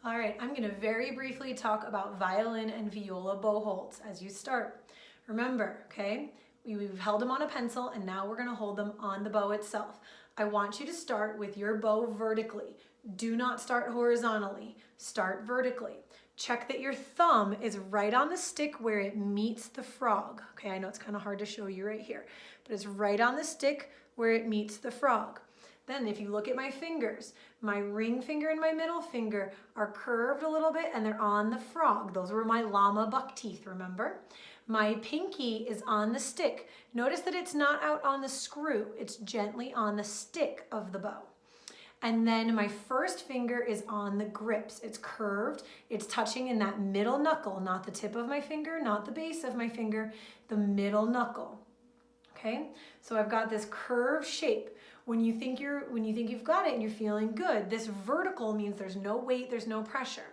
All right, I'm going to very briefly talk about violin and viola bow holds as you start. Remember, okay, we've held them on a pencil and now we're going to hold them on the bow itself. I want you to start with your bow vertically. Do not start horizontally. Start vertically. Check that your thumb is right on the stick where it meets the frog. Okay, I know it's kind of hard to show you right here, but it's right on the stick where it meets the frog. Then if you look at my fingers, my ring finger and my middle finger are curved a little bit and they're on the frog. Those were my llama buck teeth, remember? My pinky is on the stick. Notice that it's not out on the screw. It's gently on the stick of the bow. And then my first finger is on the grips. It's curved. It's touching in that middle knuckle, not the tip of my finger, not the base of my finger, the middle knuckle. Okay? So I've got this curved shape. When you think you've got it and you're feeling good, this vertical means there's no weight, there's no pressure.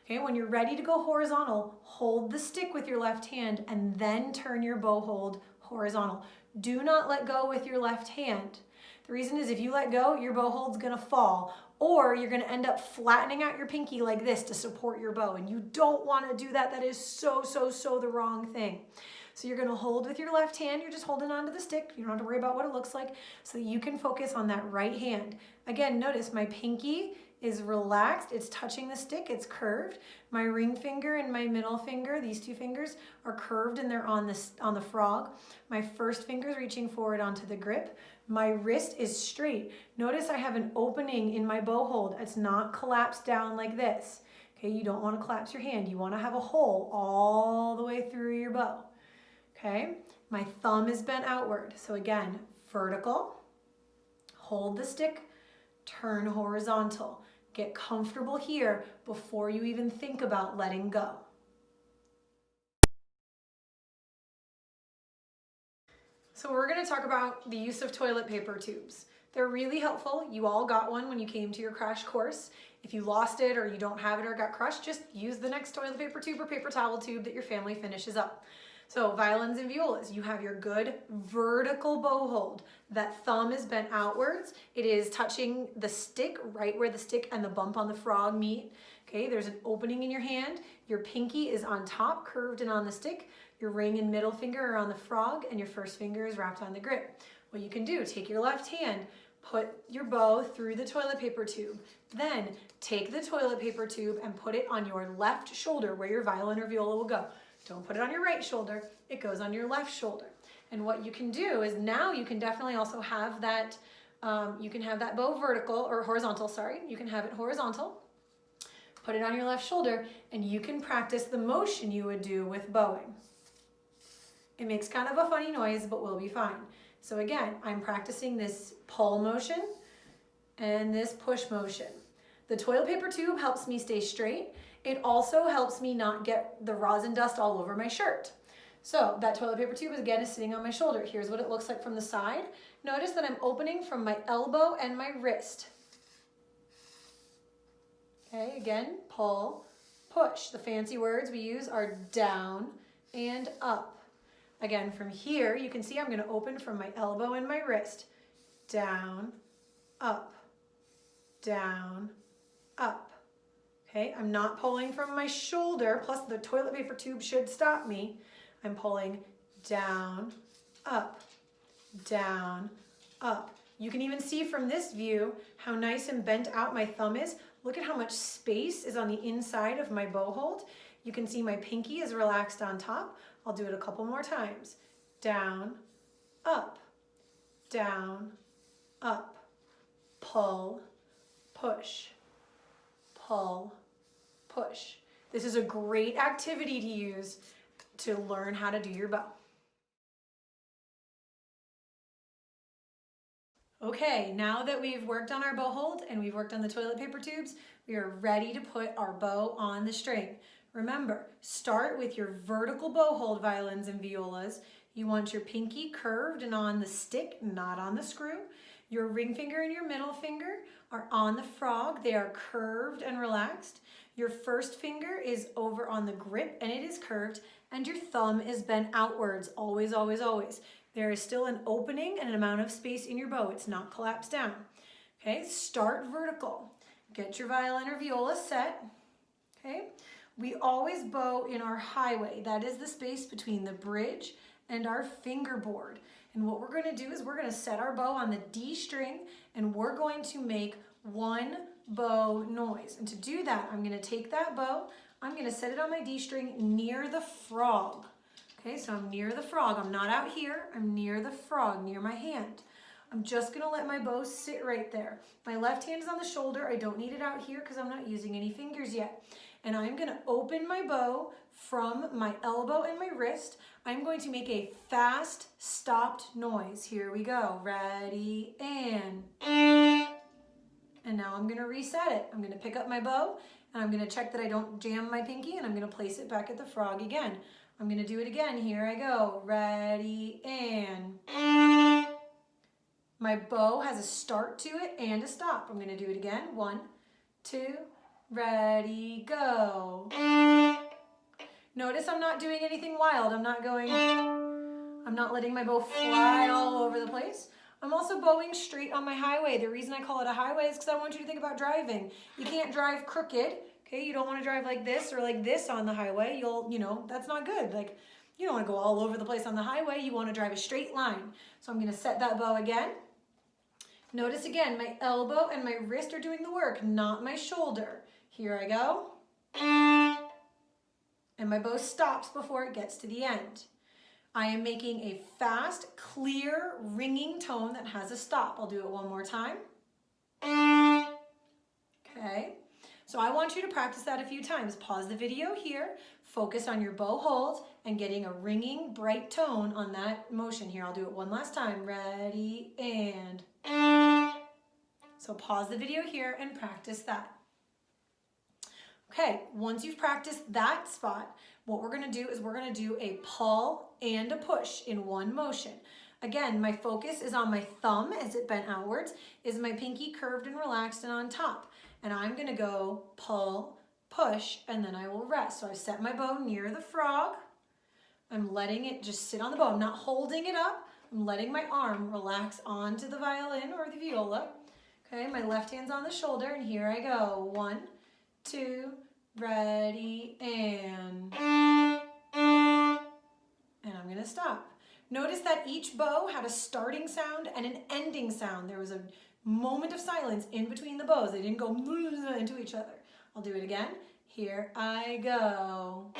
Okay, when you're ready to go horizontal, hold the stick with your left hand and then turn your bow hold horizontal. Do not let go with your left hand. The reason is if you let go, your bow hold's gonna fall, or you're gonna end up flattening out your pinky like this to support your bow, and you don't wanna do that. That is so the wrong thing. So you're gonna hold with your left hand, you're just holding onto the stick, you don't have to worry about what it looks like, so that you can focus on that right hand. Again, notice my pinky is relaxed, it's touching the stick, it's curved. My ring finger and my middle finger, these two fingers, are curved and they're on the frog. My first finger is reaching forward onto the grip. My wrist is straight. Notice I have an opening in my bow hold. It's not collapsed down like this. Okay, you don't want to collapse your hand. You want to have a hole all the way through your bow. Okay, my thumb is bent outward. So again, vertical, hold the stick, turn horizontal. Get comfortable here before you even think about letting go. So we're going to talk about the use of toilet paper tubes. They're really helpful. You all got one when you came to your crash course. If you lost it or you don't have it or got crushed, just use the next toilet paper tube or paper towel tube that your family finishes up. So violins and violas, you have your good vertical bow hold. That thumb is bent outwards. It is touching the stick right where the stick and the bump on the frog meet. Okay, there's an opening in your hand. Your pinky is on top, curved and on the stick. Your ring and middle finger are on the frog and your first finger is wrapped on the grip. What you can do, take your left hand, put your bow through the toilet paper tube. Then take the toilet paper tube and put it on your left shoulder where your violin or viola will go. Don't put it on your right shoulder, it goes on your left shoulder. And what you can do is now you can definitely also have that, you can have that bow vertical or horizontal, sorry. You can have it horizontal, put it on your left shoulder, and you can practice the motion you would do with bowing. It makes kind of a funny noise, but we'll be fine. So again, I'm practicing this pull motion and this push motion. The toilet paper tube helps me stay straight. It also helps me not get the rosin dust all over my shirt. So that toilet paper tube again is sitting on my shoulder. Here's what it looks like from the side. Notice that I'm opening from my elbow and my wrist. Okay, again, pull, push. The fancy words we use are down and up. Again, from here, you can see I'm going to open from my elbow and my wrist. Down, up, down, up. Okay, I'm not pulling from my shoulder, plus the toilet paper tube should stop me. I'm pulling down, up, down, up. You can even see from this view how nice and bent out my thumb is. Look at how much space is on the inside of my bow hold. You can see my pinky is relaxed on top. I'll do it a couple more times. Down, up, down, up. Pull, push, pull, push. This is a great activity to use to learn how to do your bow. Okay, now that we've worked on our bow hold and we've worked on the toilet paper tubes, we are ready to put our bow on the string. Remember, start with your vertical bow hold, violins and violas. You want your pinky curved and on the stick, not on the screw. Your ring finger and your middle finger are on the frog. They are curved and relaxed. Your first finger is over on the grip and it is curved, and your thumb is bent outwards, always, always, always. There is still an opening and an amount of space in your bow. It's not collapsed down. Okay, start vertical. Get your violin or viola set. okay? We always bow in our highway. That is the space between the bridge and our fingerboard. And what we're going to do is we're going to set our bow on the D string and we're going to make one bow noise. And to do that, I'm going to take that bow, I'm going to set it on my D string near the frog. Okay, so I'm near the frog. I'm not out here. I'm near the frog, near my hand. I'm just going to let my bow sit right there. My left hand is on the shoulder. I don't need it out here because I'm not using any fingers yet. And I'm going to open my bow from my elbow and my wrist. I'm going to make a fast stopped noise. Here we go. Ready, and now I'm going to reset it. I'm going to pick up my bow and I'm going to check that I don't jam my pinky and I'm going to place it back at the frog again. I'm going to do it again. Here I go. Ready, and my bow has a start to it and a stop. I'm going to do it again. 1, 2, ready, go. Notice I'm not doing anything wild. I'm not letting my bow fly all over the place. I'm also bowing straight on my highway. The reason I call it a highway is because I want you to think about driving. You can't drive crooked, okay? You don't want to drive like this or like this on the highway. That's not good. Like, you don't want to go all over the place on the highway. You want to drive a straight line. So I'm going to set that bow again. Notice again, my elbow and my wrist are doing the work, not my shoulder. Here I go. And my bow stops before it gets to the end. I am making a fast, clear, ringing tone that has a stop. I'll do it one more time. Okay. So I want you to practice that a few times. Pause the video here, focus on your bow hold, and getting a ringing, bright tone on that motion here. I'll do it one last time. Ready, and so pause the video here and practice that. Okay, once you've practiced that spot, what we're going to do is we're going to do a pull and a push in one motion. Again, my focus is on my thumb as it bent outwards. Is my pinky curved and relaxed and on top? And I'm going to go pull, push, and then I will rest. So I've set my bow near the frog. I'm letting it just sit on the bow. I'm not holding it up. I'm letting my arm relax onto the violin or the viola. Okay, my left hand's on the shoulder, and here I go. 1, 2, ready, and I'm going to stop. Notice that each bow had a starting sound and an ending sound. There was a moment of silence in between the bows. They didn't go into each other. I'll do it again. Here I go.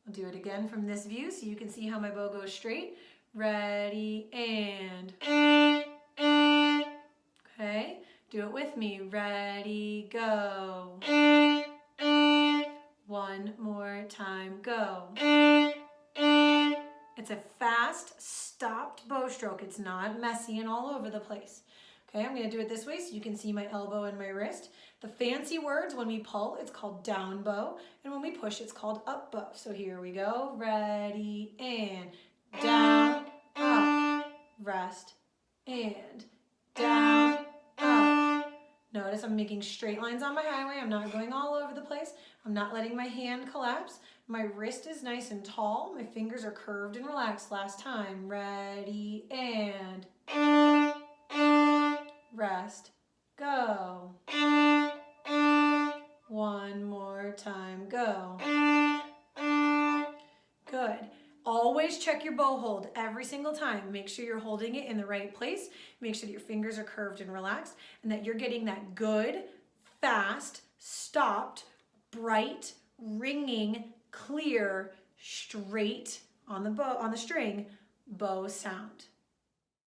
I'll do it again from this view so you can see how my bow goes straight. Ready, and okay. Do it with me. Ready, go. One more time, go. It's a fast, stopped bow stroke. It's not messy and all over the place. Okay, I'm going to do it this way so you can see my elbow and my wrist. The fancy words, when we pull, it's called down bow, and when we push, it's called up bow. So here we go. Ready, and down, up, rest, and down, up. Notice I'm making straight lines on my highway. I'm not going all over the place. I'm not letting my hand collapse. My wrist is nice and tall. My fingers are curved and relaxed. Last time. Ready, and rest, go. One more time, go. Good. Always check your bow hold every single time. Make sure you're holding it in the right place. Make sure that your fingers are curved and relaxed and that you're getting that good, fast, stopped, bright, ringing, clear, straight on the bow, on the string, bow sound.